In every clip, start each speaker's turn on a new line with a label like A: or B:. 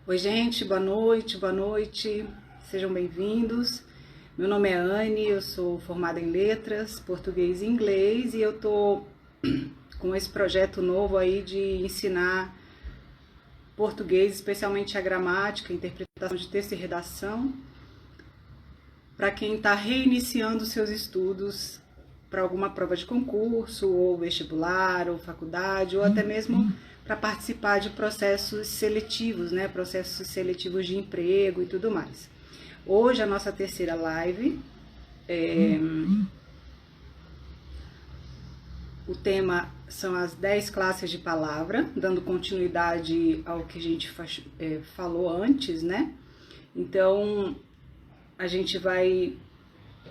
A: Oi, gente, boa noite, sejam bem-vindos. Meu nome é Anne, eu sou formada em letras, português e inglês e eu tô com esse projeto novo aí de ensinar português, especialmente a gramática, interpretação de texto e redação, para quem está reiniciando seus estudos para alguma prova de concurso, ou vestibular, ou faculdade, ou até mesmo para participar de processos seletivos, né? Processos seletivos de emprego e tudo mais. Hoje a nossa terceira live, o tema são as 10 classes de palavra, dando continuidade ao que a gente falou antes, né? Então, a gente vai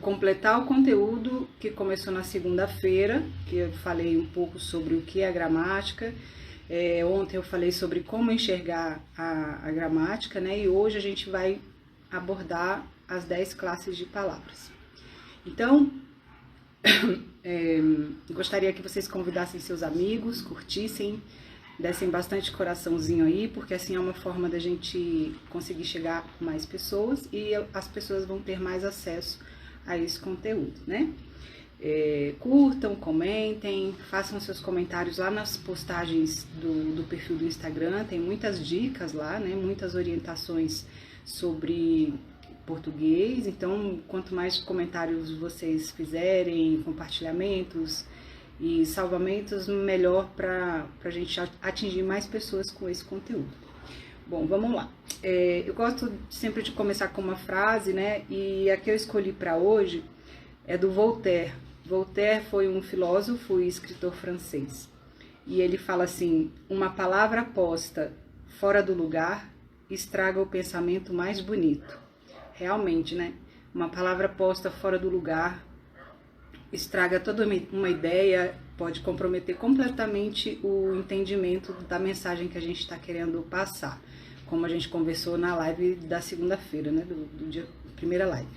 A: completar o conteúdo que começou na segunda-feira, que eu falei um pouco sobre o que é a gramática. Ontem eu falei sobre como enxergar a gramática, né? E hoje a gente vai abordar as 10 classes de palavras. Então, gostaria que vocês convidassem seus amigos, curtissem, dessem bastante coraçãozinho aí, porque assim é uma forma da gente conseguir chegar a mais pessoas e as pessoas vão ter mais acesso a esse conteúdo, né? Curtam, comentem, façam seus comentários lá nas postagens do perfil do Instagram, tem muitas dicas lá, né? Muitas orientações sobre português, então quanto mais comentários vocês fizerem, compartilhamentos e salvamentos, melhor para a gente atingir mais pessoas com esse conteúdo. Bom, vamos lá. Eu gosto sempre de começar com uma frase, né? E a que eu escolhi para hoje é do Voltaire. Voltaire foi um filósofo e escritor francês. E ele fala assim: uma palavra posta fora do lugar estraga o pensamento mais bonito. Realmente, né? Uma palavra posta fora do lugar estraga toda uma ideia, pode comprometer completamente o entendimento da mensagem que a gente está querendo passar, como a gente conversou na live da segunda-feira, né, do dia, primeira live.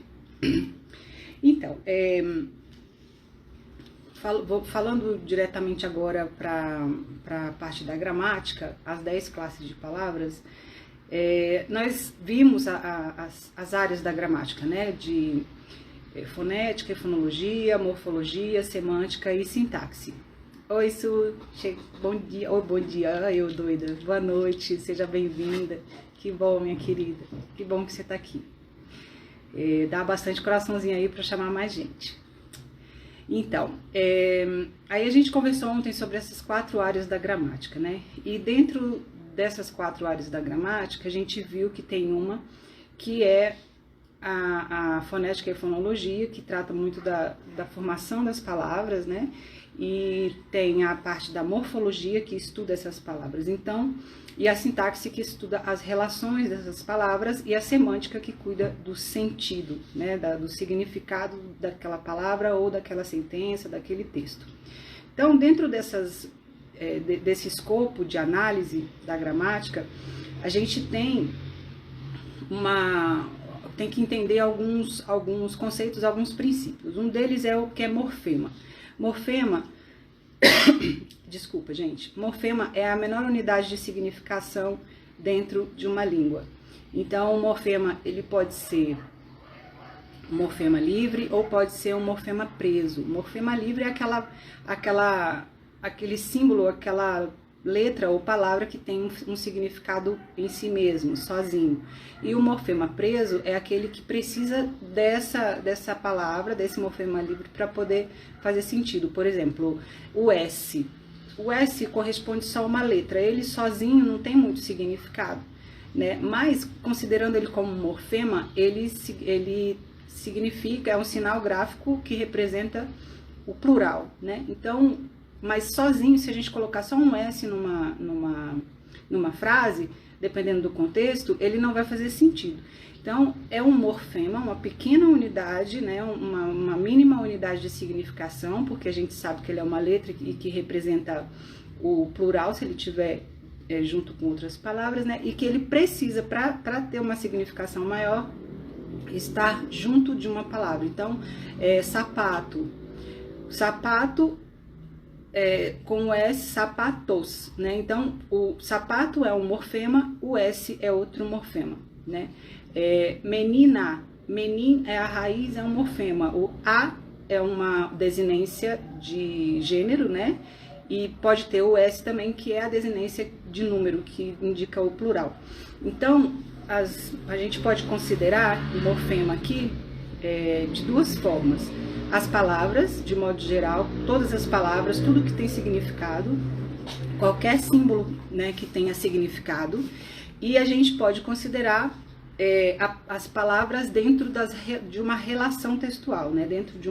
A: Então, falando diretamente agora para a parte da gramática, as 10 classes de palavras, nós vimos as áreas da gramática, né, de fonética, fonologia, morfologia, semântica e sintaxe. Oi, Su, bom dia. Oi, bom dia, eu doida. Boa noite, seja bem-vinda. Que bom, minha querida. Que bom que você tá aqui. Dá bastante coraçãozinho aí para chamar mais gente. Então, aí a gente conversou ontem sobre essas 4 áreas da gramática, né? E dentro dessas 4 áreas da gramática, a gente viu que tem uma que é a fonética e a fonologia, que trata muito da formação das palavras, né? E tem a parte da morfologia, que estuda essas palavras, então, e a sintaxe, que estuda as relações dessas palavras, e a semântica, que cuida do sentido, né? Do significado daquela palavra ou daquela sentença, daquele texto. Então, dentro desse escopo de análise da gramática, a gente tem que entender alguns conceitos, alguns princípios. Um deles é o que é morfema. Morfema, desculpa, gente. Morfema é a menor unidade de significação dentro de uma língua. Então, o morfema, ele pode ser um morfema livre ou pode ser um morfema preso. Morfema livre é aquele símbolo, aquela letra ou palavra que tem um significado em si mesmo, sozinho. E o morfema preso é aquele que precisa dessa palavra, desse morfema livre, para poder fazer sentido. Por exemplo, o S. O S corresponde só a uma letra, ele sozinho não tem muito significado, né? Mas, considerando ele como morfema, ele significa, é um sinal gráfico que representa o plural, né? Então, mas sozinho, se a gente colocar só um S numa frase, dependendo do contexto, ele não vai fazer sentido. Então, é um morfema, uma pequena unidade, né, uma mínima unidade de significação, porque a gente sabe que ele é uma letra e que representa o plural, se ele tiver junto com outras palavras, né, e que ele precisa, para ter uma significação maior, estar junto de uma palavra. Então, sapato. Sapato com o S, sapatos, né? Então, o sapato é um morfema, o S é outro morfema, né? Menina, a raiz é um morfema, o A é uma desinência de gênero, né? E pode ter o S também, que é a desinência de número, que indica o plural. Então, a gente pode considerar o morfema aqui de duas formas. As palavras, de modo geral, todas as palavras, tudo que tem significado, qualquer símbolo, né, que tenha significado, e a gente pode considerar as palavras dentro de uma relação textual, né, dentro de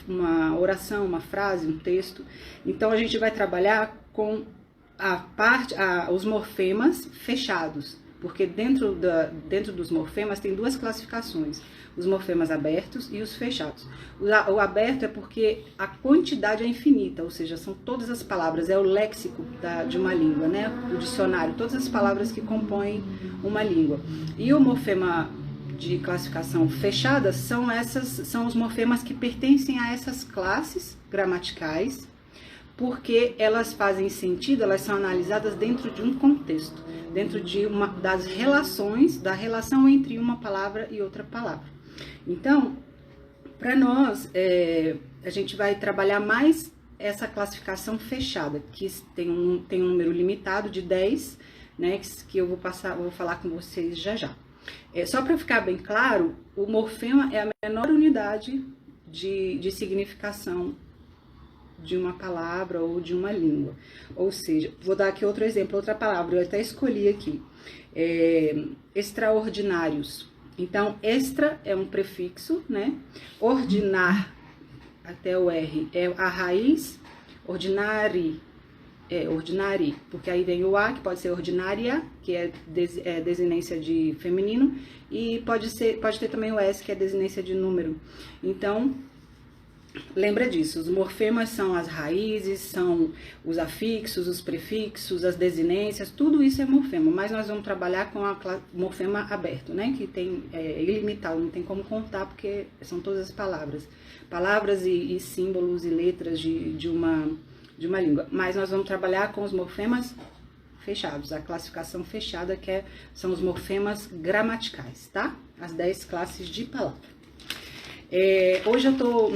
A: uma oração, uma frase, um texto. Então a gente vai trabalhar com os morfemas fechados, porque dentro dos morfemas tem duas classificações, os morfemas abertos e os fechados. O aberto é porque a quantidade é infinita, ou seja, são todas as palavras, é o léxico de uma língua, né? O dicionário, todas as palavras que compõem uma língua. E o morfema de classificação fechada são os morfemas que pertencem a essas classes gramaticais, porque elas fazem sentido, elas são analisadas dentro de um contexto, dentro das relações, da relação entre uma palavra e outra palavra. Então, para nós, a gente vai trabalhar mais essa classificação fechada, que tem um número limitado de 10, né, que eu vou falar com vocês já já. Só para ficar bem claro, o morfema é a menor unidade de significação de uma palavra ou de uma língua. Ou seja, vou dar aqui outro exemplo, outra palavra, eu até escolhi aqui. Extraordinários. Então, extra é um prefixo, né? Ordinar, até o R, é a raiz. Ordinari, ordinari, porque aí vem o A, que pode ser ordinária, que é desinência de feminino, e pode ter também o S, que é desinência de número. Então, lembra disso, os morfemas são as raízes, são os afixos, os prefixos, as desinências, tudo isso é morfema, mas nós vamos trabalhar com o morfema aberto, né, que tem ilimitado, não tem como contar, porque são todas as palavras e símbolos e letras de uma língua, mas nós vamos trabalhar com os morfemas fechados, a classificação fechada, são os morfemas gramaticais, tá? As 10 classes de palavra. Hoje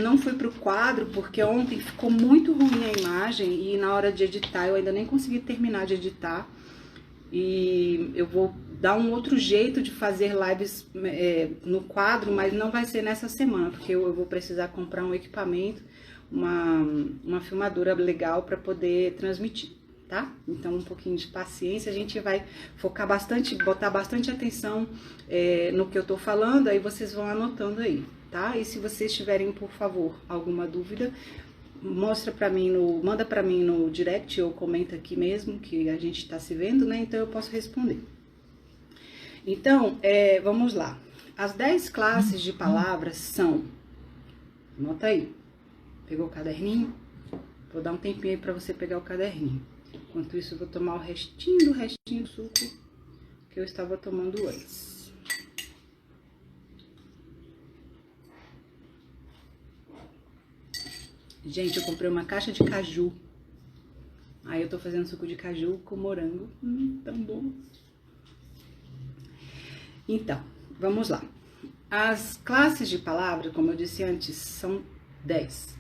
A: não fui para o quadro, porque ontem ficou muito ruim a imagem e na hora de editar eu ainda nem consegui terminar de editar. E eu vou dar um outro jeito de fazer lives no quadro, mas não vai ser nessa semana, porque eu vou precisar comprar um equipamento, uma filmadora legal para poder transmitir, tá? Então um pouquinho de paciência, a gente vai focar bastante, botar bastante atenção no que eu tô falando, aí vocês vão anotando aí. Tá? E se vocês tiverem, por favor, alguma dúvida, manda para mim no direct ou comenta aqui mesmo, que a gente está se vendo, né? Então eu posso responder. Então, vamos lá. As 10 classes de palavras são, anota aí, pegou o caderninho? Vou dar um tempinho aí para você pegar o caderninho. Enquanto isso, eu vou tomar o restinho do suco que eu estava tomando antes. Gente, eu comprei uma caixa de caju. Aí eu tô fazendo suco de caju com morango. Tão bom. Então, vamos lá. As classes de palavra, como eu disse antes, são 10.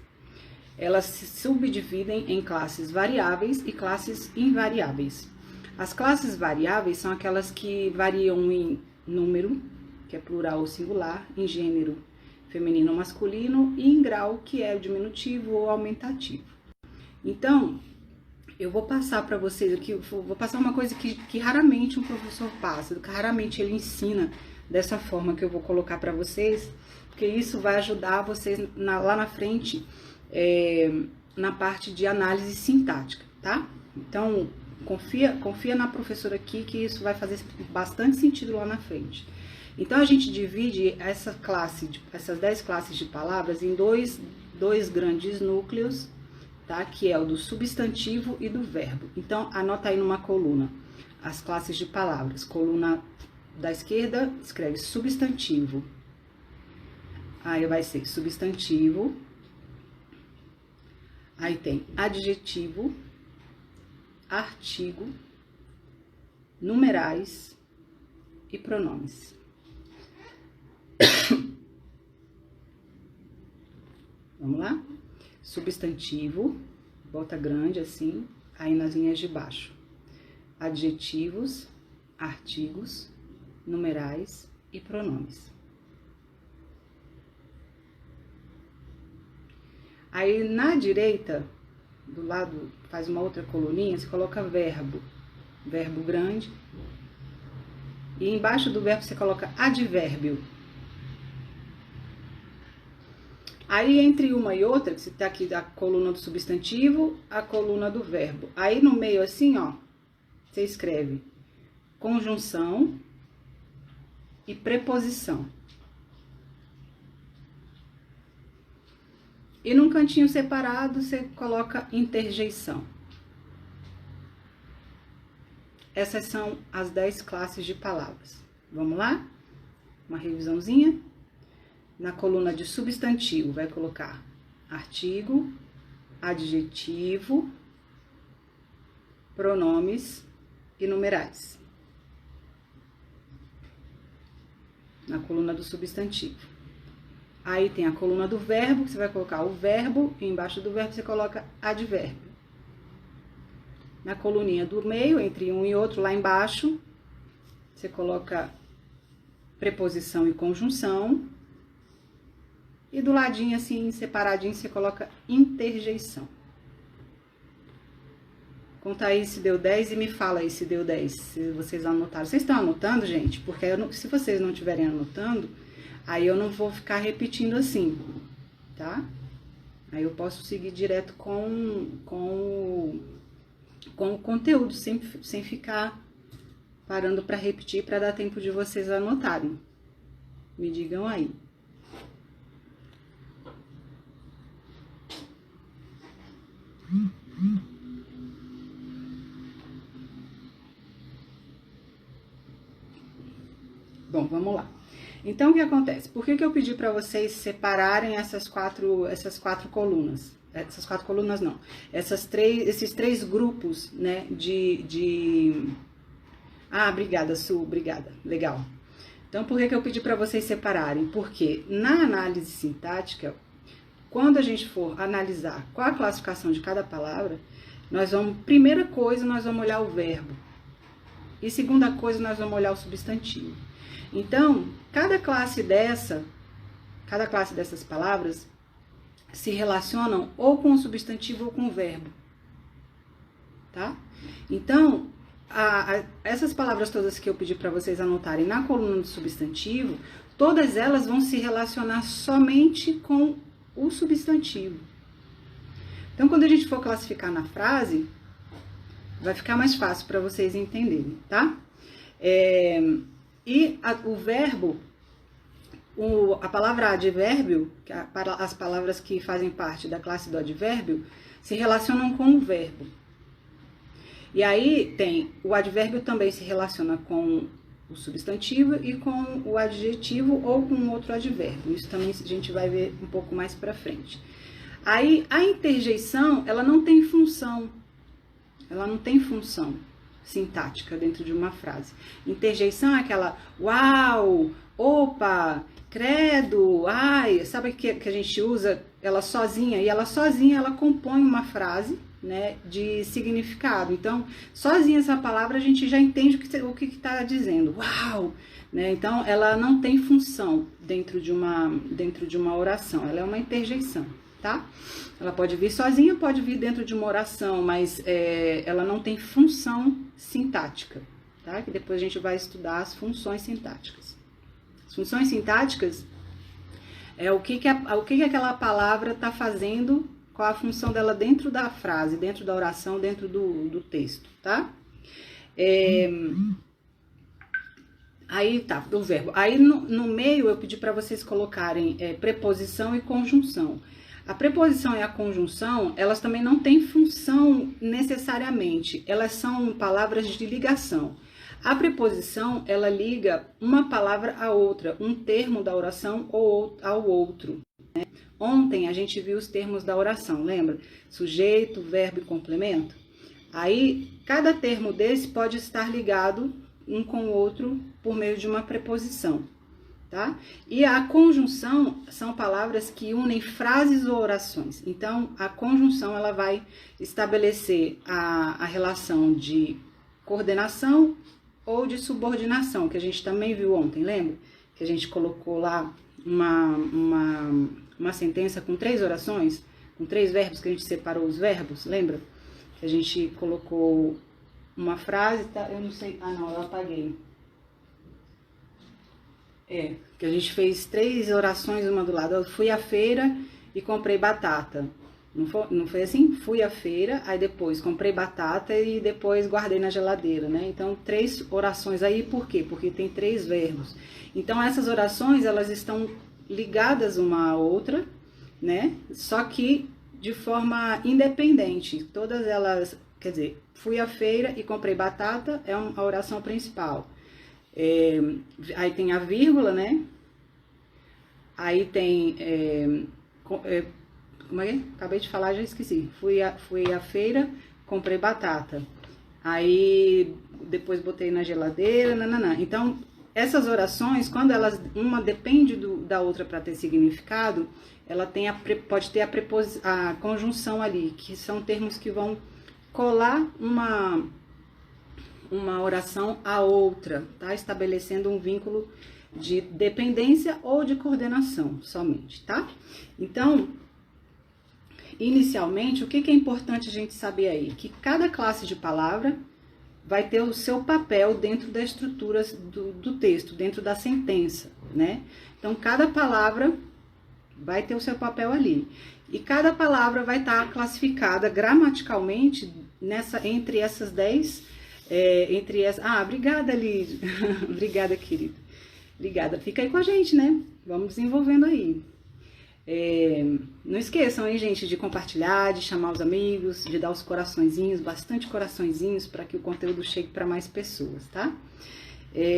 A: Elas se subdividem em classes variáveis e classes invariáveis. As classes variáveis são aquelas que variam em número, que é plural ou singular, em gênero, feminino ou masculino, e em grau, que é o diminutivo ou aumentativo. Então, eu vou passar para vocês aqui, vou passar uma coisa que raramente um professor passa, que raramente ele ensina dessa forma que eu vou colocar para vocês, porque isso vai ajudar vocês lá na frente, na parte de análise sintática, tá? Então, confia na professora aqui, que isso vai fazer bastante sentido lá na frente. Então, a gente divide essas 10 classes de palavras em dois grandes núcleos, tá? Que é o do substantivo e do verbo. Então, anota aí numa coluna as classes de palavras. Coluna da esquerda, escreve substantivo. Aí vai ser substantivo. Aí tem adjetivo, artigo, numerais e pronomes. Vamos lá? Substantivo, bota grande assim, aí nas linhas de baixo. Adjetivos, artigos, numerais e pronomes. Aí na direita, do lado, faz uma outra coluninha, você coloca verbo, verbo grande. E embaixo do verbo você coloca advérbio. Aí entre uma e outra, que você tá aqui a coluna do substantivo, a coluna do verbo. Aí no meio assim, ó, você escreve conjunção e preposição. E num cantinho separado, você coloca interjeição. Essas são as 10 classes de palavras. Vamos lá? Uma revisãozinha. Na coluna de substantivo, vai colocar artigo, adjetivo, pronomes e numerais. Na coluna do substantivo. Aí tem a coluna do verbo, que você vai colocar o verbo, e embaixo do verbo você coloca advérbio. Na coluninha do meio, entre um e outro, lá embaixo, você coloca preposição e conjunção. E do ladinho, assim, separadinho, você coloca interjeição. Conta aí se deu 10 e me fala aí se deu 10, se vocês anotaram. Vocês estão anotando, gente? Porque se vocês não estiverem anotando, aí eu não vou ficar repetindo assim, tá? Aí eu posso seguir direto com o conteúdo, sem ficar parando para repetir, para dar tempo de vocês anotarem. Me digam aí. Bom, vamos lá. Então, o que acontece? Por que eu pedi para vocês separarem essas quatro colunas? Essas 4 colunas não. Esses 3 grupos, né, Ah, obrigada, Su, obrigada. Legal. Então, por que eu pedi para vocês separarem? Porque na análise sintática, quando a gente for analisar qual a classificação de cada palavra, primeira coisa, nós vamos olhar o verbo. E segunda coisa, nós vamos olhar o substantivo. Então, cada classe dessas palavras se relacionam ou com o substantivo ou com o verbo. Tá? Então, essas palavras todas que eu pedi para vocês anotarem na coluna do substantivo, todas elas vão se relacionar somente com o substantivo. Então, quando a gente for classificar na frase, vai ficar mais fácil para vocês entenderem, tá? O verbo, a palavra advérbio, as palavras que fazem parte da classe do advérbio, se relacionam com o verbo. E aí o advérbio também se relaciona com o substantivo e com o adjetivo ou com outro advérbio. Isso também a gente vai ver um pouco mais para frente. Aí a interjeição, ela não tem função. Ela não tem função sintática dentro de uma frase. Interjeição é aquela uau, opa, credo, ai, sabe que a gente usa ela sozinha? E ela sozinha, ela compõe uma frase, né, de significado. Então, sozinha essa palavra a gente já entende o que está dizendo. Uau! Né? Então, ela não tem função dentro de uma oração. Ela é uma interjeição, tá? Ela pode vir sozinha, pode vir dentro de uma oração, mas ela não tem função sintática, tá? Que depois a gente vai estudar as funções sintáticas. As funções sintáticas é o que aquela palavra está fazendo, qual a função dela dentro da frase, dentro da oração, dentro do texto, tá? Aí tá, do verbo. Aí no meio eu pedi para vocês colocarem preposição e conjunção. A preposição e a conjunção, elas também não têm função necessariamente, elas são palavras de ligação. A preposição, ela liga uma palavra a outra, um termo da oração ou ao outro, Ontem a gente viu os termos da oração, lembra? Sujeito, verbo e complemento. Aí, cada termo desse pode estar ligado um com o outro por meio de uma preposição, tá? E a conjunção são palavras que unem frases ou orações. Então, a conjunção, ela vai estabelecer a relação de coordenação ou de subordinação, que a gente também viu ontem, lembra? Que a gente colocou lá uma sentença com 3 orações, com 3 verbos, que a gente separou os verbos, lembra? Que a gente colocou uma frase, tá? Eu não sei, não, eu apaguei. Que a gente fez 3 orações uma do lado. Eu fui à feira e comprei batata. Não foi assim? Fui à feira, aí depois comprei batata e depois guardei na geladeira, né? Então, 3 orações aí, por quê? Porque tem 3 verbos. Então, essas orações, elas estão ligadas uma à outra, né? Só que de forma independente. Todas elas, quer dizer, fui à feira e comprei batata, é a oração principal. Aí tem a vírgula, né? Aí tem... como é? Acabei de falar, já esqueci. Fui à feira, comprei batata. Aí depois botei na geladeira, nananã. Então, essas orações, quando elas, uma depende da outra para ter significado, ela tem pode ter a conjunção ali, que são termos que vão colar uma oração à outra, tá? Estabelecendo um vínculo de dependência ou de coordenação somente, tá? Então, inicialmente, o que é importante a gente saber aí? Que cada classe de palavra vai ter o seu papel dentro da estrutura do texto, dentro da sentença, né? Então, cada palavra vai ter o seu papel ali. E cada palavra vai estar classificada gramaticalmente entre essas 10, obrigada, Lídia. Obrigada, querida. Obrigada. Fica aí com a gente, né? Vamos desenvolvendo aí. Não esqueçam, hein, gente, de compartilhar, de chamar os amigos, de dar os coraçõezinhos, bastante coraçõezinhos, para que o conteúdo chegue para mais pessoas, tá?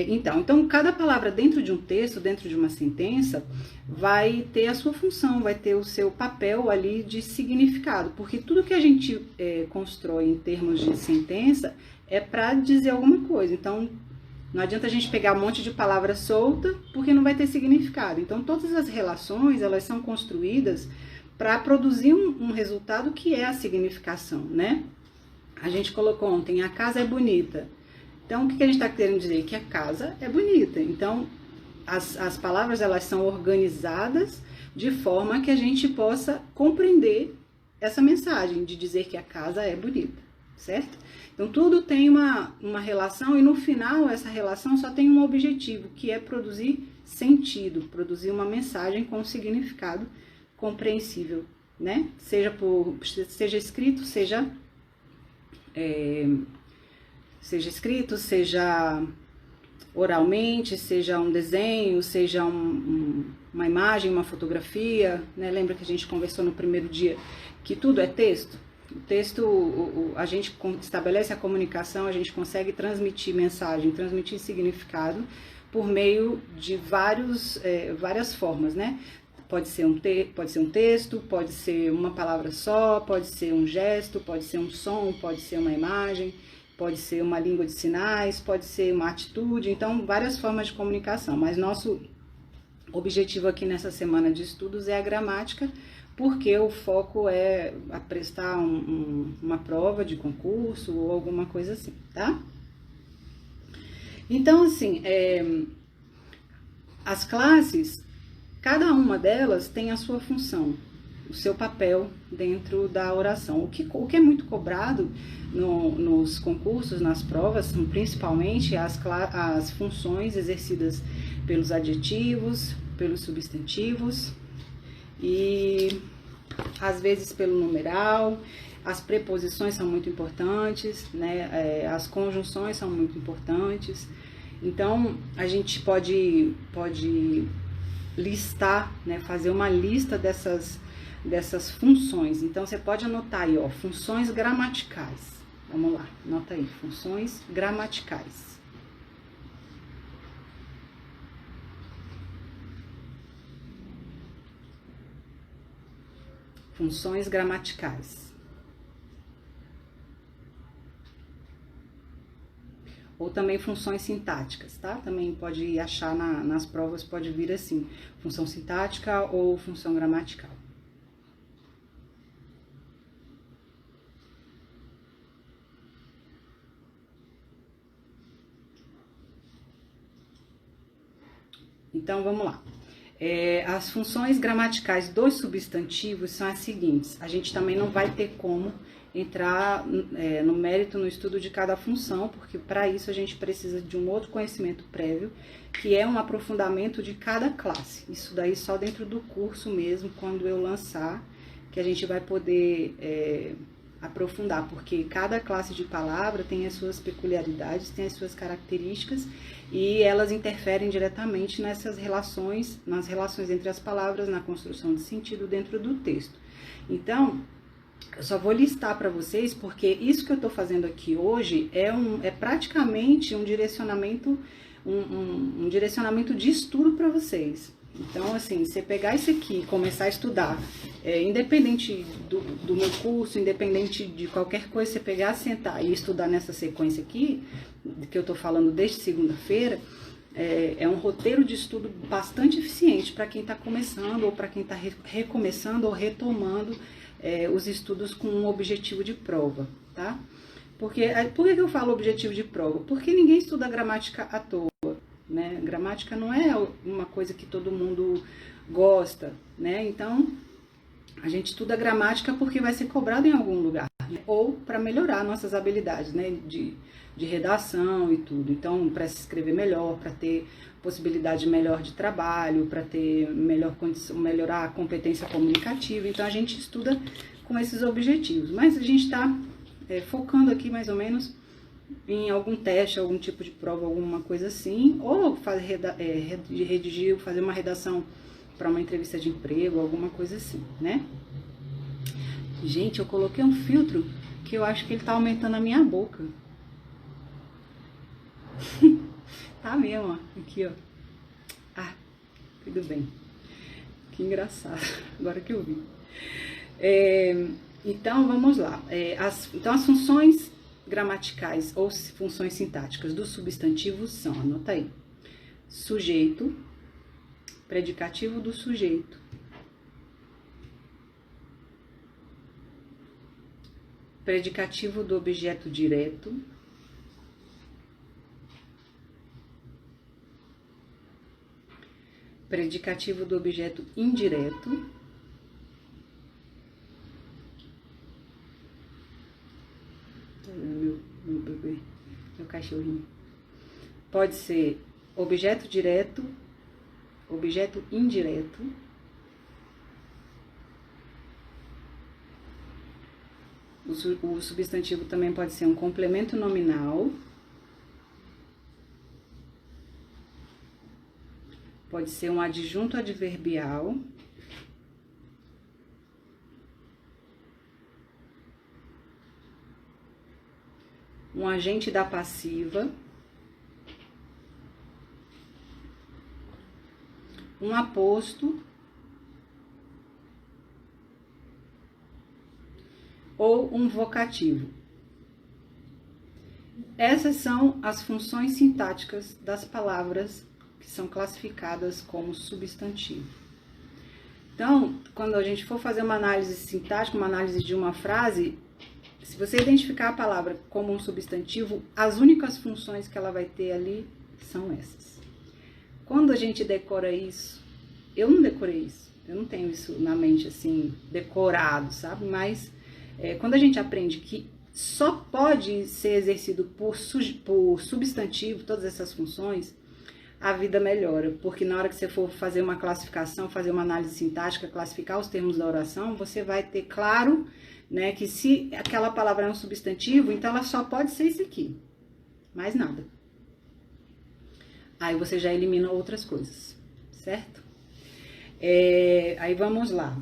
A: Então, cada palavra dentro de um texto, dentro de uma sentença, vai ter a sua função, vai ter o seu papel ali de significado, porque tudo que a gente constrói em termos de sentença é para dizer alguma coisa. Então, não adianta a gente pegar um monte de palavra solta, porque não vai ter significado. Então, todas as relações, elas são construídas para produzir um resultado que é a significação, né? A gente colocou ontem, a casa é bonita. Então, o que a gente está querendo dizer? Que a casa é bonita. Então, as palavras, elas são organizadas de forma que a gente possa compreender essa mensagem de dizer que a casa é bonita, certo? Então, tudo tem uma relação e no final essa relação só tem um objetivo, que é produzir sentido, produzir uma mensagem com significado compreensível, né? Seja escrito, seja oralmente, seja um desenho, seja uma imagem, uma fotografia, né? Lembra que a gente conversou no primeiro dia que tudo é texto? O texto, a gente estabelece a comunicação, a gente consegue transmitir mensagem, transmitir significado por meio de várias formas, né? Pode ser um texto, pode ser uma palavra só, pode ser um gesto, pode ser um som, pode ser uma imagem, pode ser uma língua de sinais, pode ser uma atitude, então várias formas de comunicação. Mas nosso objetivo aqui nessa semana de estudos é a gramática, porque o foco é prestar uma prova de concurso ou alguma coisa assim, tá? Então, assim, as classes, cada uma delas tem a sua função, o seu papel dentro da oração. O que é muito cobrado nos concursos, nas provas, são principalmente as funções exercidas pelos adjetivos, pelos substantivos e às vezes pelo numeral. As preposições são muito importantes, né? As conjunções são muito importantes. Então, a gente pode listar, né? Fazer uma lista dessas funções. Então, você pode anotar aí, ó, funções gramaticais. Vamos lá, anota aí, funções gramaticais. funções gramaticais. Ou também funções sintáticas, tá? Também pode achar nas provas, pode vir assim, função sintática ou função gramatical. Então, vamos lá. As funções gramaticais dos substantivos são as seguintes. A gente também não vai ter como entrar no mérito, no estudo de cada função, porque para isso a gente precisa de um outro conhecimento prévio, que é um aprofundamento de cada classe. Isso daí só dentro do curso mesmo, quando eu lançar, que a gente vai poder aprofundar, porque cada classe de palavra tem as suas peculiaridades, tem as suas características, e elas interferem diretamente nessas relações, nas relações entre as palavras, na construção de sentido dentro do texto. Então, eu só vou listar para vocês, porque isso que eu estou fazendo aqui hoje é praticamente um direcionamento, um direcionamento de estudo para vocês. Então, assim, você pegar isso aqui e começar a estudar, independente do meu curso, independente de qualquer coisa, você pegar, sentar e estudar nessa sequência aqui, que eu tô falando desde segunda-feira, é um roteiro de estudo bastante eficiente para quem está começando, ou para quem está recomeçando ou retomando os estudos com um objetivo de prova, tá? Por que eu falo objetivo de prova? Porque ninguém estuda gramática à toa. Né? Gramática não é uma coisa que todo mundo gosta, né? Então, a gente estuda gramática porque vai ser cobrado em algum lugar, né? Ou para melhorar nossas habilidades, né? De redação e tudo. Então, para se escrever melhor, para ter possibilidade melhor de trabalho, para ter melhor condição, melhorar a competência comunicativa. Então, a gente estuda com esses objetivos. Mas a gente está focando aqui mais ou menos em algum teste, algum tipo de prova, alguma coisa assim, ou redigir, fazer uma redação para uma entrevista de emprego, alguma coisa assim, né? Gente, eu coloquei um filtro que eu acho que ele tá aumentando a minha boca. Tá mesmo, ó. Aqui, ó. Ah, tudo bem. Que engraçado. Agora que eu vi. Então, vamos lá. Então, as funções gramaticais ou funções sintáticas dos substantivos são, anota aí, sujeito, predicativo do sujeito, predicativo do objeto direto, predicativo do objeto indireto, meu bebê, meu cachorrinho. Pode ser objeto direto, objeto indireto, o substantivo também pode ser um complemento nominal, pode ser um adjunto adverbial, um agente da passiva, um aposto ou um vocativo. Essas são as funções sintáticas das palavras que são classificadas como substantivo. Então, quando a gente for fazer uma análise sintática, uma análise de uma frase, se você identificar a palavra como um substantivo, as únicas funções que ela vai ter ali são essas. Quando a gente decora isso, eu não decorei isso, eu não tenho isso na mente assim, decorado, sabe? Mas quando a gente aprende que só pode ser exercido por substantivo, todas essas funções, a vida melhora, porque na hora que você for fazer uma classificação, fazer uma análise sintática, classificar os termos da oração, você vai ter claro, né, que se aquela palavra é um substantivo, então ela só pode ser isso aqui, mais nada. Aí você já elimina outras coisas, certo? Aí vamos lá.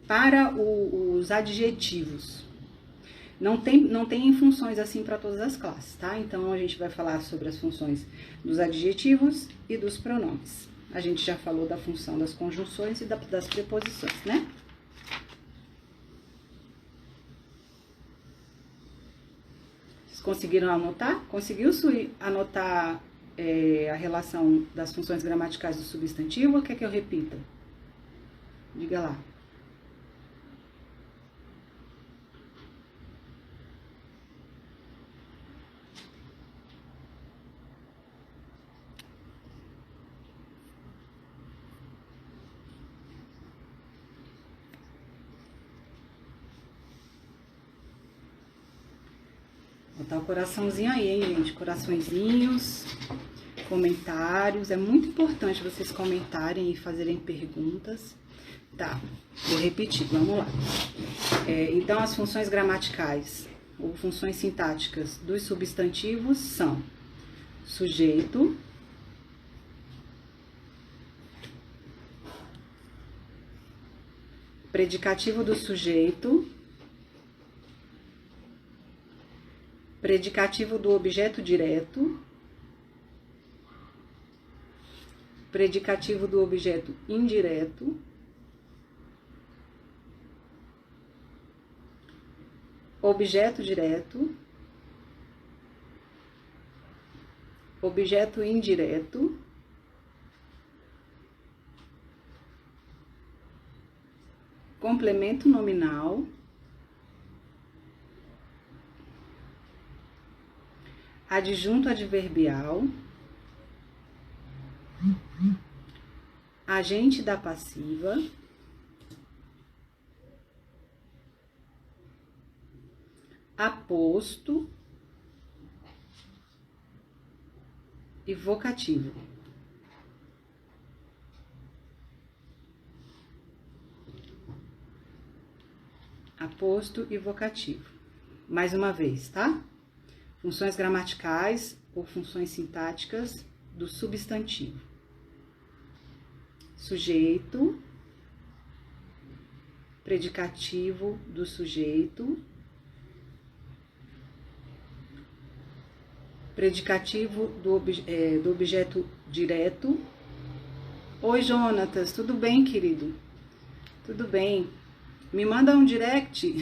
A: Para os adjetivos, não tem funções assim para todas as classes, tá? Então, a gente vai falar sobre as funções dos adjetivos e dos pronomes. A gente já falou da função das conjunções e das preposições, né? conseguiram anotar? Conseguiu anotar a relação das funções gramaticais do substantivo ou quer que eu repita? Diga lá. Botar o coraçãozinho aí, hein, gente? Coraçõezinhos, comentários. É muito importante vocês comentarem e fazerem perguntas. Tá, vou repetir, vamos lá. Então, as funções gramaticais ou funções sintáticas dos substantivos são sujeito, predicativo do sujeito, predicativo do objeto direto, predicativo do objeto indireto, objeto direto, objeto indireto, complemento nominal, adjunto adverbial, agente da passiva, aposto e vocativo. Aposto e vocativo. Mais uma vez, tá? Funções gramaticais ou funções sintáticas do substantivo. Sujeito, predicativo do sujeito, predicativo do objeto direto. Oi, Jonatas, tudo bem, querido? Tudo bem. Me manda um direct.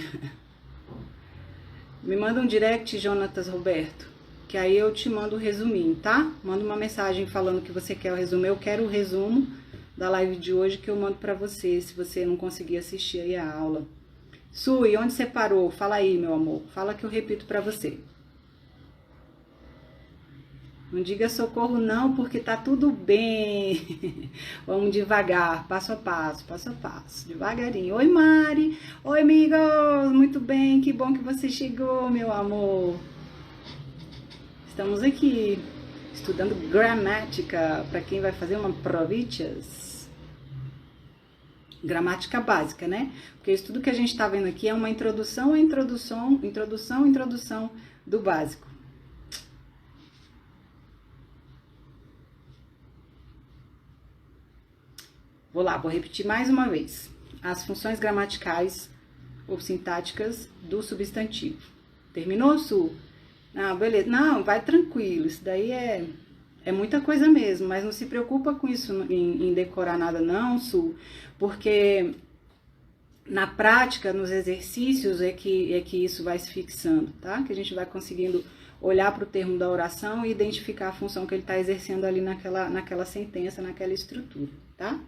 A: Me manda um direct, Jonatas Roberto, que aí eu te mando o resuminho, tá? Manda uma mensagem falando que você quer o resumo. Eu quero o resumo da live de hoje que eu mando pra você, se você não conseguir assistir aí a aula. Sui, onde você parou? Fala aí, meu amor. Fala que eu repito pra você. Não diga socorro não, porque tá tudo bem. Vamos devagar, passo a passo, devagarinho. Oi, Mari. Oi, amigos. Muito bem, que bom que você chegou, meu amor. Estamos aqui estudando gramática para quem vai fazer uma provitas. Gramática básica, né? Porque isso tudo que a gente tá vendo aqui é uma introdução do básico. Vou lá, vou repetir mais uma vez. As funções gramaticais ou sintáticas do substantivo. Terminou, Su? Ah, beleza. Não, vai tranquilo. Isso daí é muita coisa mesmo. Mas não se preocupa com isso em decorar nada não, Su. Porque na prática, nos exercícios, é que isso vai se fixando, tá? Que a gente vai conseguindo olhar para o termo da oração e identificar a função que ele está exercendo ali naquela sentença, naquela estrutura, tá?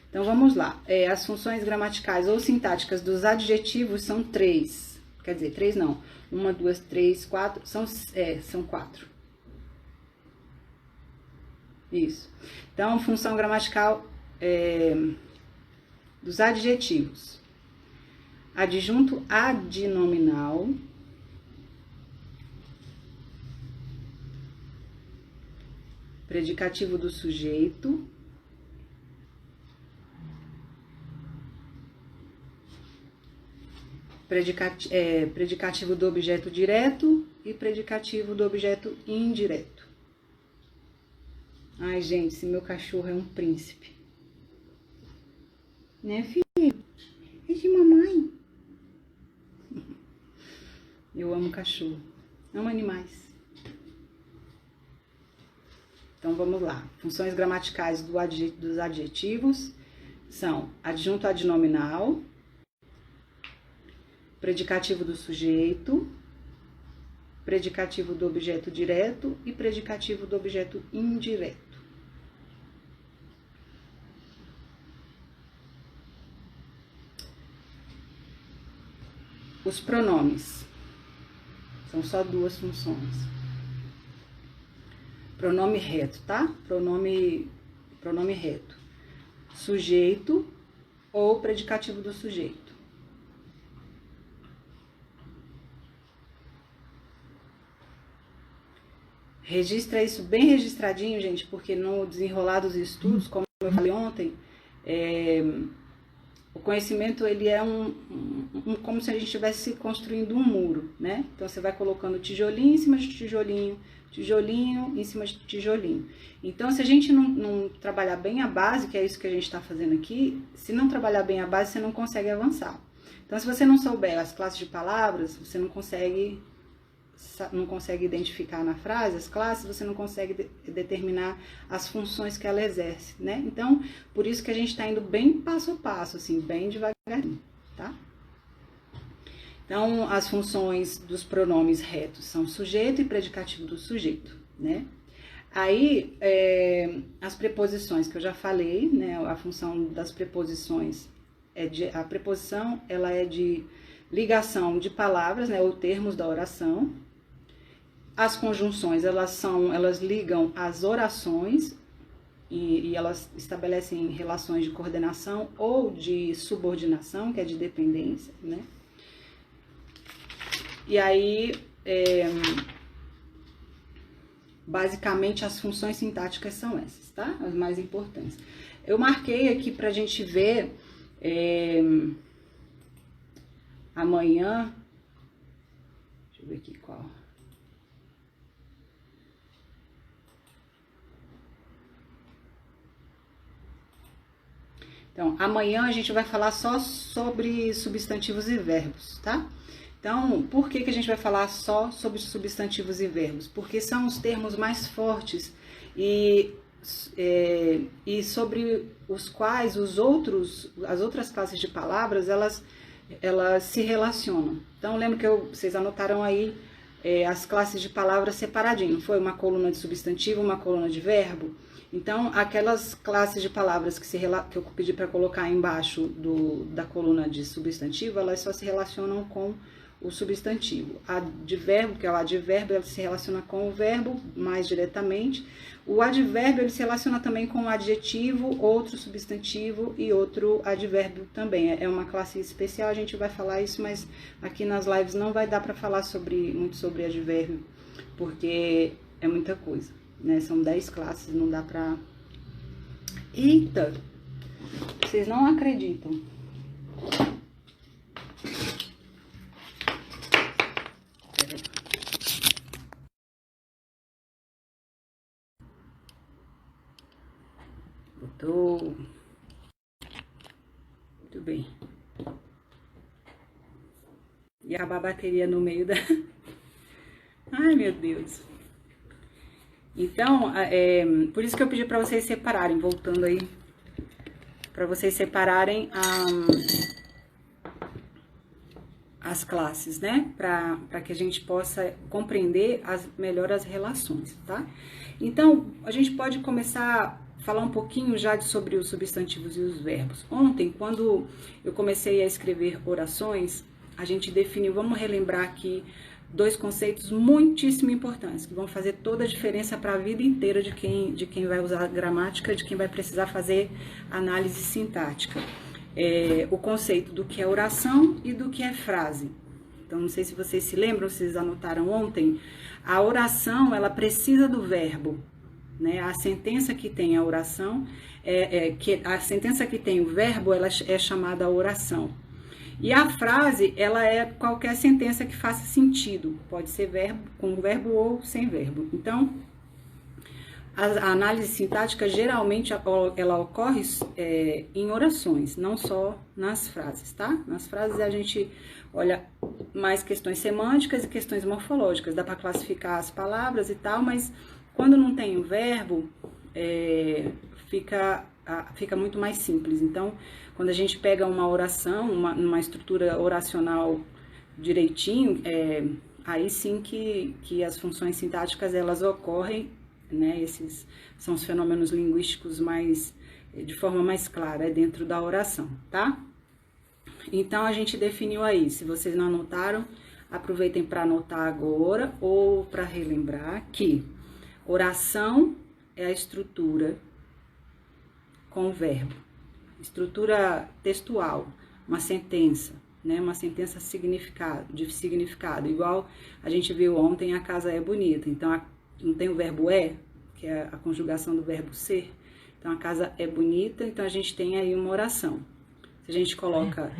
A: Então, vamos lá. As funções gramaticais ou sintáticas dos adjetivos são 3. Quer dizer, 3 não. 1, 2, 3, 4. São 4. Isso. Então, função gramatical dos adjetivos. Adjunto adnominal. Predicativo do sujeito. Predicativo do objeto direto e predicativo do objeto indireto. Ai, gente, esse meu cachorro é um príncipe. Né, filho? É de mamãe. Eu amo cachorro. Amo animais. Então, vamos lá. Funções gramaticais dos adjetivos são adjunto adnominal, predicativo do sujeito, predicativo do objeto direto e predicativo do objeto indireto. Os pronomes. São só duas funções. Pronome reto, tá? Pronome reto. Sujeito ou predicativo do sujeito. Registra isso bem registradinho, gente, porque no desenrolar dos estudos, como eu falei ontem, o conhecimento, ele é como se a gente estivesse construindo um muro, né? Então, você vai colocando tijolinho em cima de tijolinho, tijolinho em cima de tijolinho. Então, se a gente não trabalhar bem a base, que é isso que a gente está fazendo aqui, se não trabalhar bem a base, você não consegue avançar. Então, se você não souber as classes de palavras, você não consegue identificar na frase as classes, você não consegue determinar as funções que ela exerce, né? Então, por isso que a gente está indo bem passo a passo, assim, bem devagarinho, tá? Então, as funções dos pronomes retos são sujeito e predicativo do sujeito, né? Aí, as preposições que eu já falei, né? A função das preposições a preposição, ela é de ligação de palavras, né? Ou termos da oração. As conjunções, elas ligam as orações e elas estabelecem relações de coordenação ou de subordinação, que é de dependência, né? E aí, basicamente, as funções sintáticas são essas, tá? As mais importantes. Eu marquei aqui pra gente ver amanhã, deixa eu ver aqui qual. Então, amanhã a gente vai falar só sobre substantivos e verbos, tá? Então, por que a gente vai falar só sobre substantivos e verbos? Porque são os termos mais fortes e sobre os quais as outras classes de palavras, elas se relacionam. Então, lembra que vocês anotaram aí as classes de palavras separadinho. Foi uma coluna de substantivo, uma coluna de verbo. Então, aquelas classes de palavras que eu pedi para colocar embaixo da coluna de substantivo, elas só se relacionam com o substantivo. A de verbo, que é o advérbio, ela se relaciona com o verbo mais diretamente. O advérbio, ele se relaciona também com o adjetivo, outro substantivo e outro advérbio também. É uma classe especial, a gente vai falar isso, mas aqui nas lives não vai dar para falar muito sobre advérbio, porque é muita coisa, né? São 10 classes, não dá pra... Eita! Vocês não acreditam. Botou... Muito bem. E acabar a bateria no meio da... Ai, meu Deus. Então, por isso que eu pedi para vocês separarem, voltando aí, para vocês separarem as classes, né? Para que a gente possa compreender melhor as relações, tá? Então, a gente pode começar a falar um pouquinho já sobre os substantivos e os verbos. Ontem, quando eu comecei a escrever orações, a gente definiu, vamos relembrar aqui, 2 conceitos muitíssimo importantes, que vão fazer toda a diferença para a vida inteira de quem vai usar gramática, de quem vai precisar fazer análise sintática. O conceito do que é oração e do que é frase. Então, não sei se vocês se lembram, vocês anotaram ontem, a oração, ela precisa do verbo, né? A sentença que tem a oração, a sentença que tem o verbo, ela é chamada oração. E a frase, ela é qualquer sentença que faça sentido. Pode ser verbo, com verbo ou sem verbo. Então, a análise sintática, geralmente, ela ocorre em orações, não só nas frases, tá? Nas frases, a gente olha mais questões semânticas e questões morfológicas. Dá para classificar as palavras e tal, mas quando não tem o verbo, fica muito mais simples. Então, quando a gente pega uma oração, uma estrutura oracional direitinho, aí sim que as funções sintáticas elas ocorrem, né? Esses são os fenômenos linguísticos de forma mais clara dentro da oração, tá? Então a gente definiu aí, se vocês não anotaram, aproveitem para anotar agora ou para relembrar que oração é a estrutura com o verbo, estrutura textual, uma sentença, né? Uma sentença de significado, igual a gente viu ontem, a casa é bonita. Então não tem o verbo é, que é a conjugação do verbo ser. Então a casa é bonita, então a gente tem aí uma oração. Se a gente coloca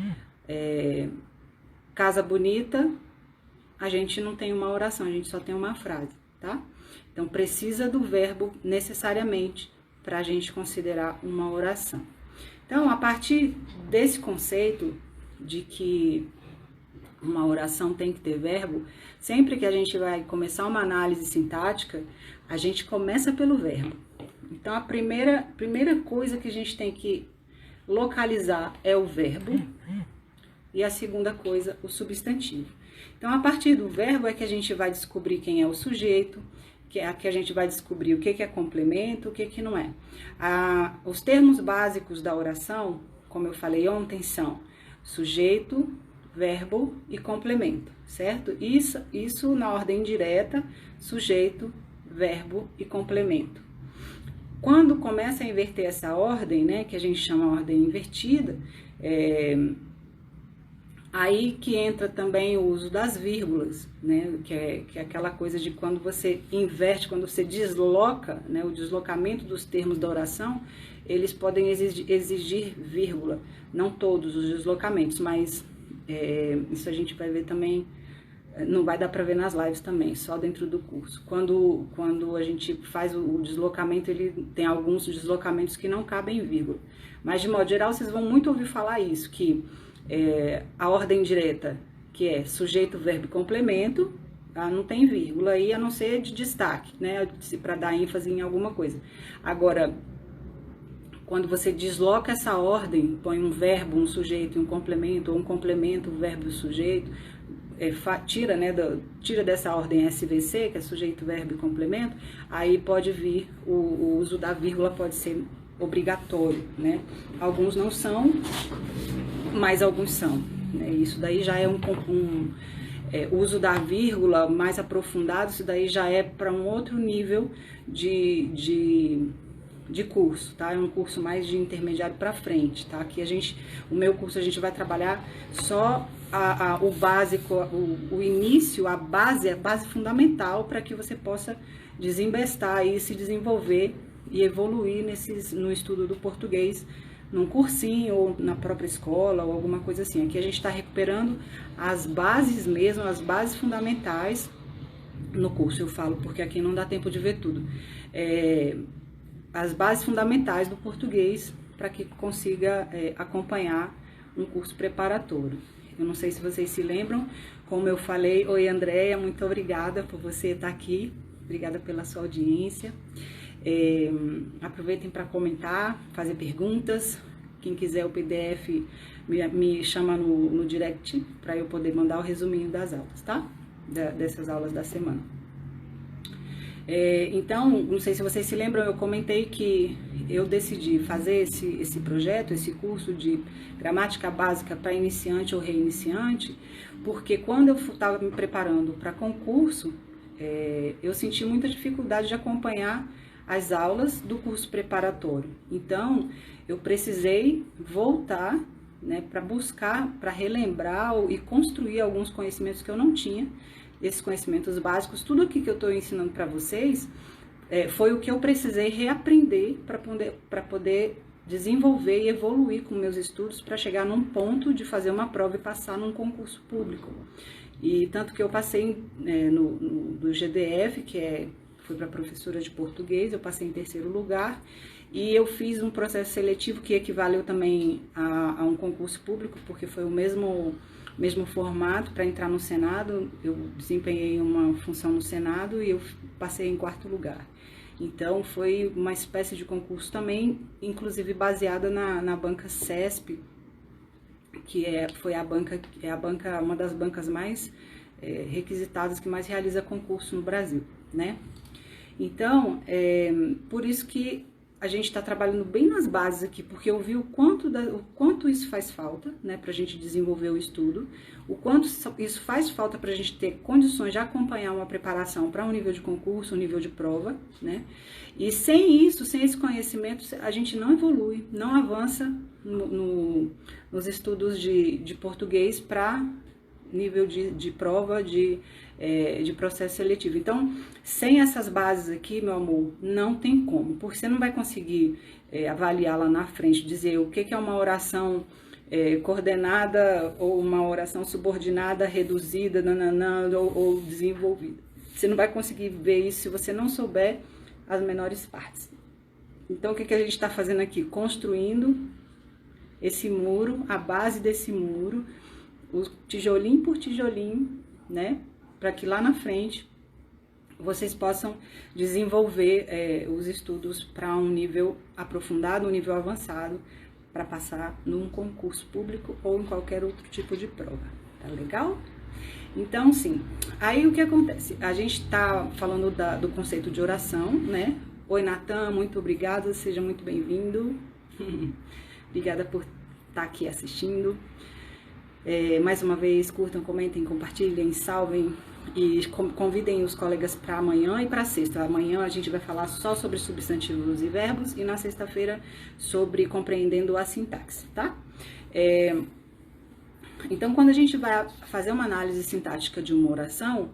A: casa bonita, a gente não tem uma oração, a gente só tem uma frase, tá? Então precisa do verbo necessariamente para a gente considerar uma oração. Então, a partir desse conceito de que uma oração tem que ter verbo, sempre que a gente vai começar uma análise sintática, a gente começa pelo verbo. Então, a primeira coisa que a gente tem que localizar é o verbo e a segunda coisa, o substantivo. Então, a partir do verbo é que a gente vai descobrir quem é o sujeito, que a gente vai descobrir o que é complemento, o que não é. Os termos básicos da oração, como eu falei ontem, são sujeito, verbo e complemento, certo? Isso na ordem direta, sujeito, verbo e complemento. Quando começa a inverter essa ordem, né, que a gente chama ordem invertida, aí que entra também o uso das vírgulas, né, que é aquela coisa de quando você inverte, quando você desloca, né, o deslocamento dos termos da oração, eles podem exigir vírgula. Não todos os deslocamentos, mas isso a gente vai ver também, não vai dar para ver nas lives também, só dentro do curso. Quando a gente faz o deslocamento, ele tem alguns deslocamentos que não cabem em vírgula. Mas, de modo geral, vocês vão muito ouvir falar isso, que a ordem direta, que é sujeito, verbo e complemento, não tem vírgula aí, a não ser de destaque, né, para dar ênfase em alguma coisa. Agora, quando você desloca essa ordem, põe um verbo, um sujeito e um complemento, ou um complemento, um verbo e um sujeito, tira dessa ordem SVC, que é sujeito, verbo e complemento, aí pode vir, o uso da vírgula pode ser obrigatório, né? Alguns não são, mas alguns são, né? Isso daí já é uso da vírgula mais aprofundado, isso daí já é para um outro nível de curso, tá? É um curso mais de intermediário para frente, tá? Aqui o meu curso a gente vai trabalhar só o básico, o início, a base fundamental para que você possa desembestar e se desenvolver e evoluir no estudo do português, num cursinho ou na própria escola ou alguma coisa assim. Aqui a gente está recuperando as bases mesmo, as bases fundamentais no curso, eu falo, porque aqui não dá tempo de ver tudo. As bases fundamentais do português para que consiga acompanhar um curso preparatório. Eu não sei se vocês se lembram, como eu falei, oi Andréia, muito obrigada por você estar aqui, obrigada pela sua audiência. Aproveitem para comentar, fazer perguntas. Quem quiser o PDF me chama no direct para eu poder mandar o resuminho das aulas, tá? Dessas aulas da semana. Então, não sei se vocês se lembram, eu comentei que eu decidi fazer esse projeto, esse curso de gramática básica para iniciante ou reiniciante, porque quando eu estava me preparando para concurso, eu senti muita dificuldade de acompanhar as aulas do curso preparatório. Então, eu precisei voltar, né, para buscar, para relembrar e construir alguns conhecimentos que eu não tinha, esses conhecimentos básicos. Tudo aqui que eu estou ensinando para vocês foi o que eu precisei reaprender para poder desenvolver e evoluir com meus estudos para chegar num ponto de fazer uma prova e passar num concurso público. E tanto que eu passei do GDF, que fui para professora de português, eu passei em 3º lugar, e eu fiz um processo seletivo que equivaleu também a um concurso público, porque foi o mesmo formato para entrar no Senado. Eu desempenhei uma função no Senado e eu passei em 4º lugar. Então foi uma espécie de concurso também, inclusive baseada na banca CESP, que foi uma das bancas mais requisitadas, que mais realiza concurso no Brasil, né? Então, por isso que a gente está trabalhando bem nas bases aqui, porque eu vi o quanto isso faz falta, né, para a gente desenvolver o estudo, o quanto isso faz falta para a gente ter condições de acompanhar uma preparação para um nível de concurso, um nível de prova, né? E sem isso, sem esse conhecimento, a gente não evolui, não avança nos estudos de português para nível de prova, de processo seletivo. Então, sem essas bases aqui, meu amor, não tem como, porque você não vai conseguir avaliar lá na frente, dizer o que é uma oração coordenada ou uma oração subordinada, reduzida, ou desenvolvida. Você não vai conseguir ver isso se você não souber as menores partes. Então, o que a gente está fazendo aqui? Construindo esse muro, a base desse muro, o tijolinho por tijolinho, né? Para que lá na frente vocês possam desenvolver os estudos para um nível aprofundado, um nível avançado, para passar num concurso público ou em qualquer outro tipo de prova. Tá legal? Então, sim. Aí o que acontece? A gente está falando do conceito de oração, né? Oi, Natan, muito obrigada, seja muito bem-vindo. Obrigada por estar aqui assistindo. Mais uma vez, curtam, comentem, compartilhem, salvem e convidem os colegas para amanhã e para sexta. Amanhã a gente vai falar só sobre substantivos e verbos e na sexta-feira sobre compreendendo a sintaxe, tá? Então, quando a gente vai fazer uma análise sintática de uma oração,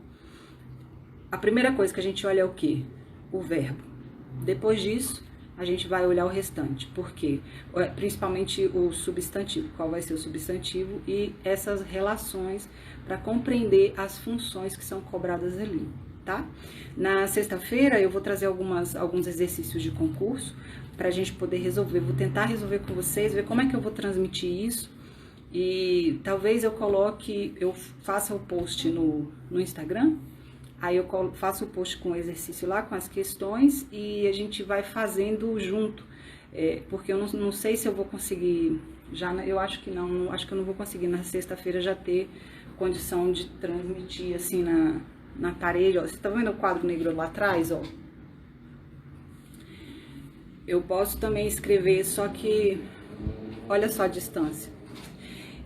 A: a primeira coisa que a gente olha é o quê? O verbo. Depois disso, a gente vai olhar o restante. Por quê? Principalmente o substantivo. Qual vai ser o substantivo e essas relações para compreender as funções que são cobradas ali, tá? Na sexta-feira, eu vou trazer alguns exercícios de concurso para a gente poder resolver. Vou tentar resolver com vocês, ver como é que eu vou transmitir isso. E talvez eu faça o post no Instagram. Aí eu faço o post com o exercício lá, com as questões, e a gente vai fazendo junto. Porque eu não sei se eu vou conseguir, eu acho que não, acho que eu não vou conseguir na sexta-feira já ter condição de transmitir assim na parede, ó. Você tá vendo o quadro negro lá atrás, ó? Eu posso também escrever, só que olha só a distância.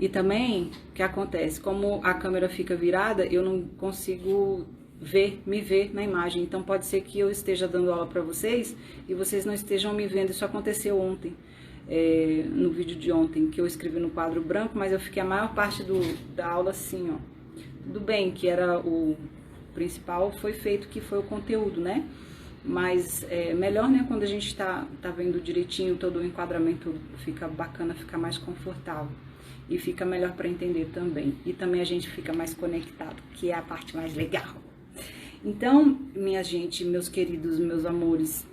A: E também, o que acontece? Como a câmera fica virada, eu não consigo me ver na imagem. Então, pode ser que eu esteja dando aula para vocês e vocês não estejam me vendo. Isso aconteceu ontem, no vídeo de ontem, que eu escrevi no quadro branco, mas eu fiquei a maior parte da aula assim, ó. Tudo bem que era o principal, foi feito, que foi o conteúdo, né? Mas melhor, né, quando a gente tá vendo direitinho, todo o enquadramento fica bacana, fica mais confortável. E fica melhor para entender também. E também a gente fica mais conectado, que é a parte mais legal. Então, minha gente, meus queridos, meus amores,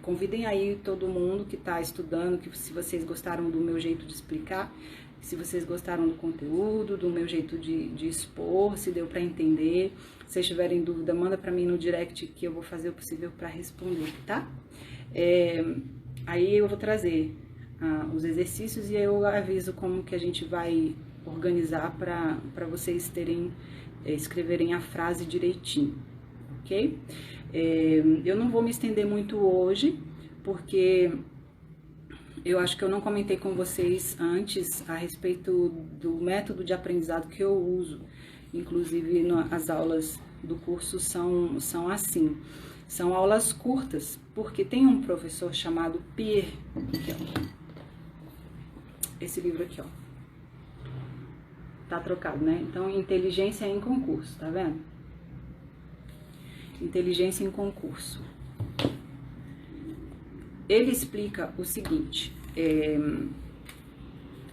A: convidem aí todo mundo que está estudando, que se vocês gostaram do meu jeito de explicar, se vocês gostaram do conteúdo, do meu jeito de expor, se deu para entender. Se vocês tiverem dúvida, manda para mim no direct que eu vou fazer o possível para responder, tá? Aí eu vou trazer os exercícios e eu aviso como que a gente vai organizar para vocês escreverem a frase direitinho, ok? Eu não vou me estender muito hoje, porque eu acho que eu não comentei com vocês antes a respeito do método de aprendizado que eu uso. Inclusive, as aulas do curso são assim. São aulas curtas, porque tem um professor chamado Pierre, aqui, ó. Esse livro aqui, ó. Tá trocado, né? Então, inteligência em concurso, tá vendo? Inteligência em concurso. Ele explica o seguinte,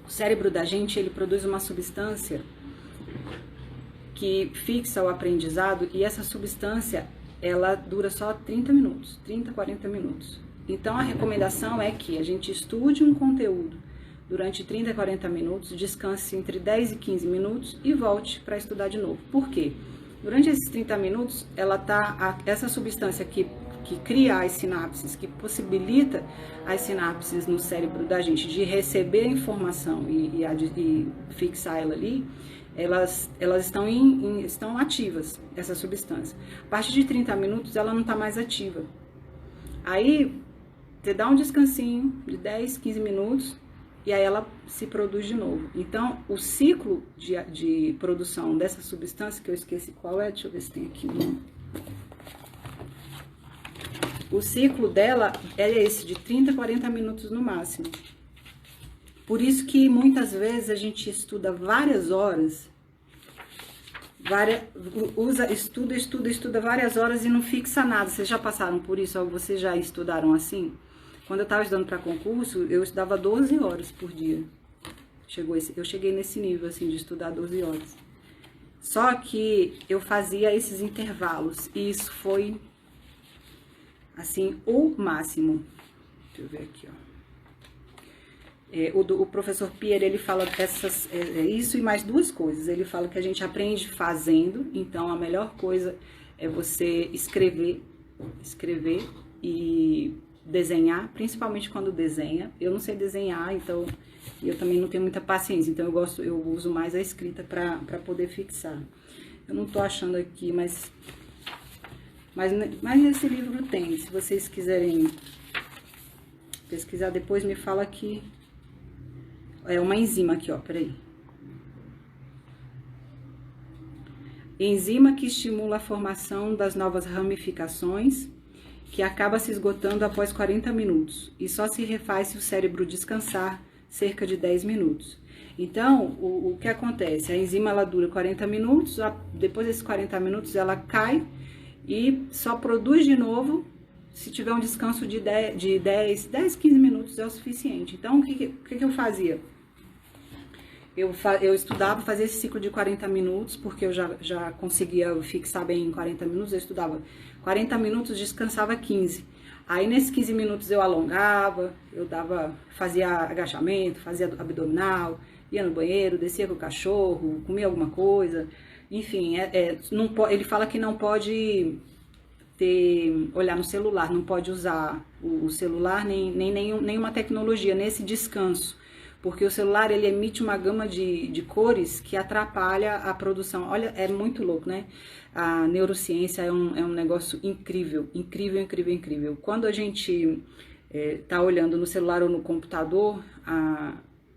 A: o cérebro da gente, ele produz uma substância que fixa o aprendizado, e essa substância, ela dura só 30 minutos, 30, 40 minutos. Então, a recomendação é que a gente estude um conteúdo durante 30 a 40 minutos, descanse entre 10 e 15 minutos e volte para estudar de novo. Por quê? Durante esses 30 minutos, essa substância que que cria as sinapses, que possibilita as sinapses no cérebro da gente de receber a informação e fixar ela ali, elas estão ativas, essa substância. A partir de 30 minutos ela não está mais ativa. Aí você dá um descansinho de 10, 15 minutos e aí ela se produz de novo. Então, o ciclo de produção dessa substância, que eu esqueci qual é, deixa eu ver se tem aqui. O ciclo dela é esse, de 30 a 40 minutos no máximo. Por isso que muitas vezes a gente estuda várias horas, estuda várias horas e não fixa nada. Vocês já passaram por isso? Ou vocês já estudaram assim? Quando eu estava estudando para concurso, eu estudava 12 horas por dia. Eu cheguei nesse nível, assim, de estudar 12 horas. Só que eu fazia esses intervalos, e isso foi, assim, o máximo. Deixa eu ver aqui, ó. O professor Pierre, ele fala isso e mais duas coisas. Ele fala que a gente aprende fazendo, então a melhor coisa é você escrever e desenhar, principalmente quando desenha. Eu não sei desenhar, então eu também não tenho muita paciência, então eu uso mais a escrita para poder fixar. Eu não tô achando aqui, mas esse livro tem. Se vocês quiserem pesquisar depois, me fala aqui. É uma enzima aqui, ó, peraí. Enzima que estimula a formação das novas ramificações, que acaba se esgotando após 40 minutos, e só se refaz se o cérebro descansar cerca de 10 minutos. Então, o que acontece? A enzima, ela dura 40 minutos, depois desses 40 minutos ela cai e só produz de novo se tiver um descanso de 10, 15 minutos é o suficiente. Então, o que eu fazia? Eu estudava, fazia esse ciclo de 40 minutos, porque eu já conseguia fixar bem em 40 minutos. Eu estudava 40 minutos, descansava 15. Aí, nesses 15 minutos, eu alongava, fazia agachamento, fazia abdominal, ia no banheiro, descia com o cachorro, comia alguma coisa. Enfim, ele fala que não pode olhar no celular, não pode usar o celular nem nenhuma tecnologia nesse descanso. Porque o celular, ele emite uma gama de cores que atrapalha a produção. Olha, é muito louco, né? A neurociência é um negócio incrível, incrível, incrível, incrível. Quando a gente tá olhando no celular ou no computador,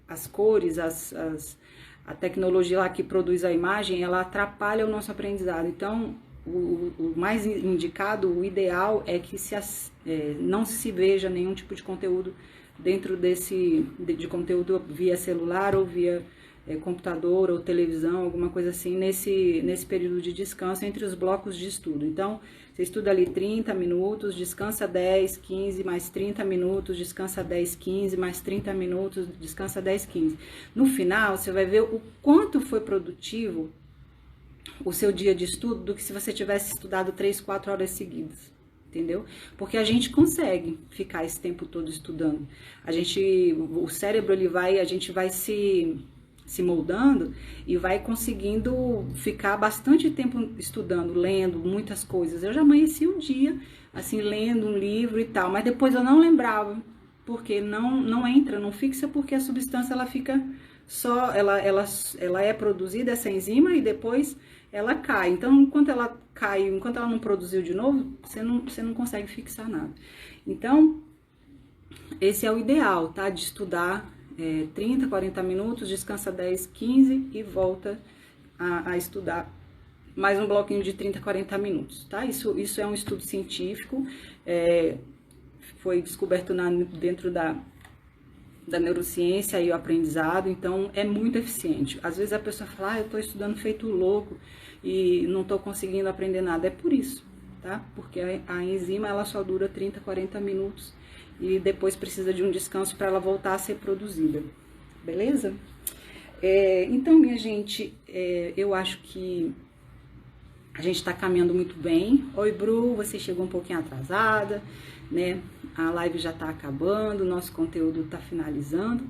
A: as cores, a tecnologia lá que produz a imagem, ela atrapalha o nosso aprendizado. Então, o mais indicado, o ideal é que não se veja nenhum tipo de conteúdo dentro de conteúdo via celular ou via computador ou televisão, alguma coisa assim, nesse período de descanso entre os blocos de estudo. Então, você estuda ali 30 minutos, descansa 10, 15, mais 30 minutos, descansa 10, 15, mais 30 minutos, descansa 10, 15. No final, você vai ver o quanto foi produtivo o seu dia de estudo do que se você tivesse estudado 3, 4 horas seguidas. Entendeu? Porque a gente consegue ficar esse tempo todo estudando. O cérebro, a gente vai se moldando e vai conseguindo ficar bastante tempo estudando, lendo muitas coisas. Eu já amanheci um dia, assim, lendo um livro e tal, mas depois eu não lembrava, porque não entra, não fixa, porque a substância, ela fica só, ela é produzida, essa enzima, e depois ela cai. Então, enquanto ela cai, enquanto ela não produziu de novo, você não consegue fixar nada. Então, esse é o ideal, tá? De estudar 30, 40 minutos, descansa 10, 15 e volta a estudar mais um bloquinho de 30, 40 minutos, tá? Isso é um estudo científico, foi descoberto dentro da neurociência e o aprendizado, então é muito eficiente. Às vezes a pessoa fala, eu tô estudando feito louco e não tô conseguindo aprender nada. É por isso, tá? Porque a enzima, ela só dura 30, 40 minutos e depois precisa de um descanso para ela voltar a ser produzida. Beleza? Então, minha gente, eu acho que a gente tá caminhando muito bem. Oi, Bru, você chegou um pouquinho atrasada, né? A live já tá acabando, o nosso conteúdo tá finalizando,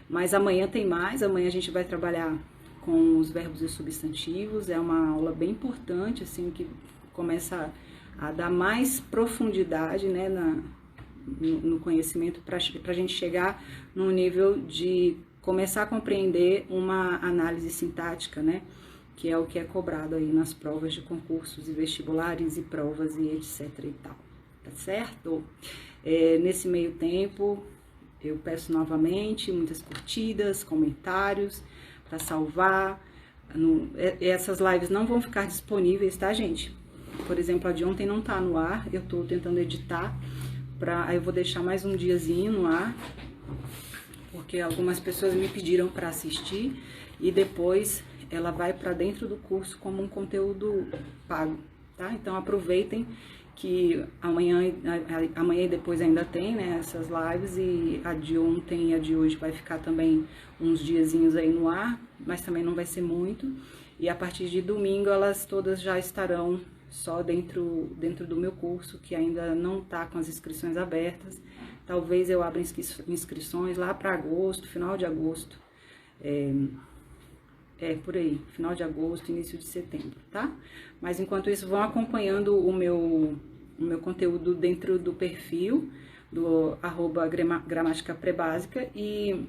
A: mas amanhã tem mais. Amanhã a gente vai trabalhar com os verbos e substantivos. É uma aula bem importante, assim, que começa a dar mais profundidade, né, no conhecimento, para a gente chegar num nível de começar a compreender uma análise sintática, né, que é o que é cobrado aí nas provas de concursos e vestibulares e provas e etc e tal, tá certo? Nesse meio tempo, eu peço novamente muitas curtidas, comentários para salvar. Essas lives não vão ficar disponíveis, tá, gente? Por exemplo, a de ontem não tá no ar, eu tô tentando editar, aí eu vou deixar mais um diazinho no ar, porque algumas pessoas me pediram para assistir e depois ela vai para dentro do curso como um conteúdo pago, tá? Então aproveitem que amanhã e depois ainda tem, né, essas lives, e a de ontem e a de hoje vai ficar também uns diazinhos aí no ar, mas também não vai ser muito, e a partir de domingo elas todas já estarão só dentro do meu curso, que ainda não tá com as inscrições abertas. Talvez eu abra inscrições lá para agosto, final de agosto, por aí, final de agosto, início de setembro, tá? Mas enquanto isso, vão acompanhando o meu conteúdo dentro do perfil do @gramática pré-básica, e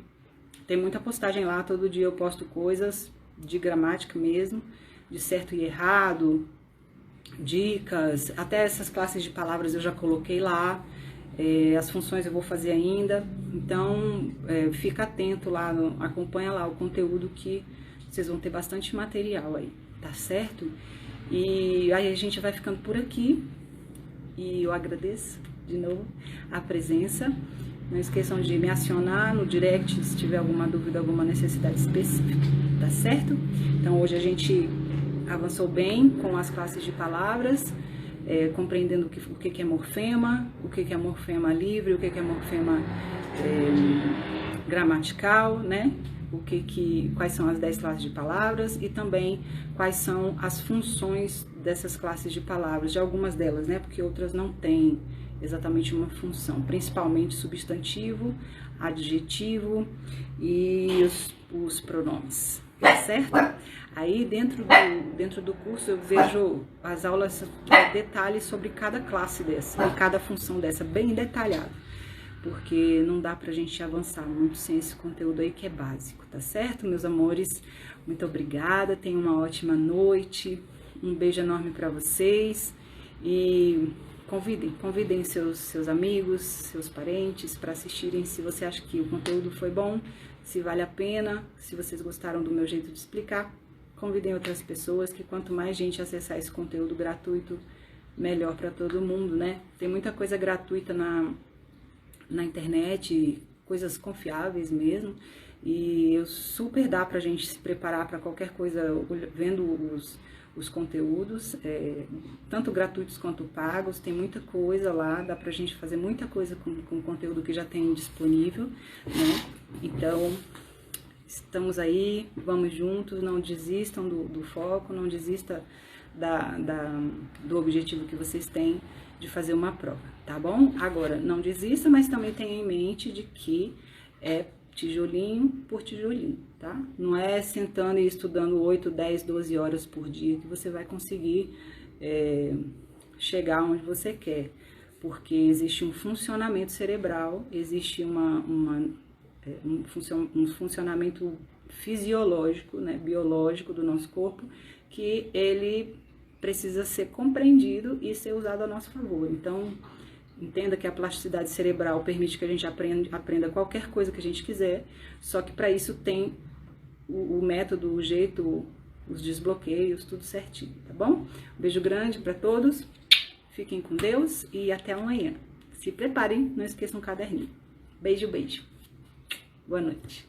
A: tem muita postagem lá, todo dia eu posto coisas de gramática mesmo, de certo e errado, dicas, até essas classes de palavras eu já coloquei lá, as funções eu vou fazer ainda, então fica atento lá, acompanha lá o conteúdo, que vocês vão ter bastante material aí, tá certo? E aí a gente vai ficando por aqui, e eu agradeço de novo a presença. Não esqueçam de me acionar no direct se tiver alguma dúvida, alguma necessidade específica, tá certo? Então hoje a gente avançou bem com as classes de palavras, compreendendo o que é morfema, o que é morfema livre, o que é morfema gramatical, né? Quais são as 10 classes de palavras, e também quais são as funções dessas classes de palavras, de algumas delas, né? Porque outras não têm exatamente uma função, principalmente substantivo, adjetivo e os pronomes, tá certo? Aí dentro do curso eu vejo as aulas, detalhes sobre cada classe dessa e cada função dessa, bem detalhado, porque não dá pra gente avançar muito sem esse conteúdo aí que é básico, tá certo, meus amores? Muito obrigada, tenham uma ótima noite, um beijo enorme pra vocês, e convidem seus amigos, seus parentes para assistirem, se você acha que o conteúdo foi bom, se vale a pena, se vocês gostaram do meu jeito de explicar, convidem outras pessoas, que quanto mais gente acessar esse conteúdo gratuito, melhor para todo mundo, né? Tem muita coisa gratuita na internet, coisas confiáveis mesmo, e super dá pra gente se preparar para qualquer coisa vendo os conteúdos, tanto gratuitos quanto pagos, tem muita coisa lá, dá pra gente fazer muita coisa com o conteúdo que já tem disponível, né? Então, estamos aí, vamos juntos, não desistam do foco, não desista do objetivo que vocês têm de fazer uma prova, tá bom? Agora, não desista, mas também tenha em mente de que é tijolinho por tijolinho, tá? Não é sentando e estudando 8, 10, 12 horas por dia que você vai conseguir chegar onde você quer, porque existe um funcionamento cerebral, existe um funcionamento fisiológico, né, biológico do nosso corpo, que ele precisa ser compreendido e ser usado a nosso favor. Então, entenda que a plasticidade cerebral permite que a gente aprenda qualquer coisa que a gente quiser, só que para isso tem o método, o jeito, os desbloqueios, tudo certinho, tá bom? Um beijo grande para todos, fiquem com Deus e até amanhã. Se preparem, não esqueçam o caderninho. Beijo, beijo. Boa noite.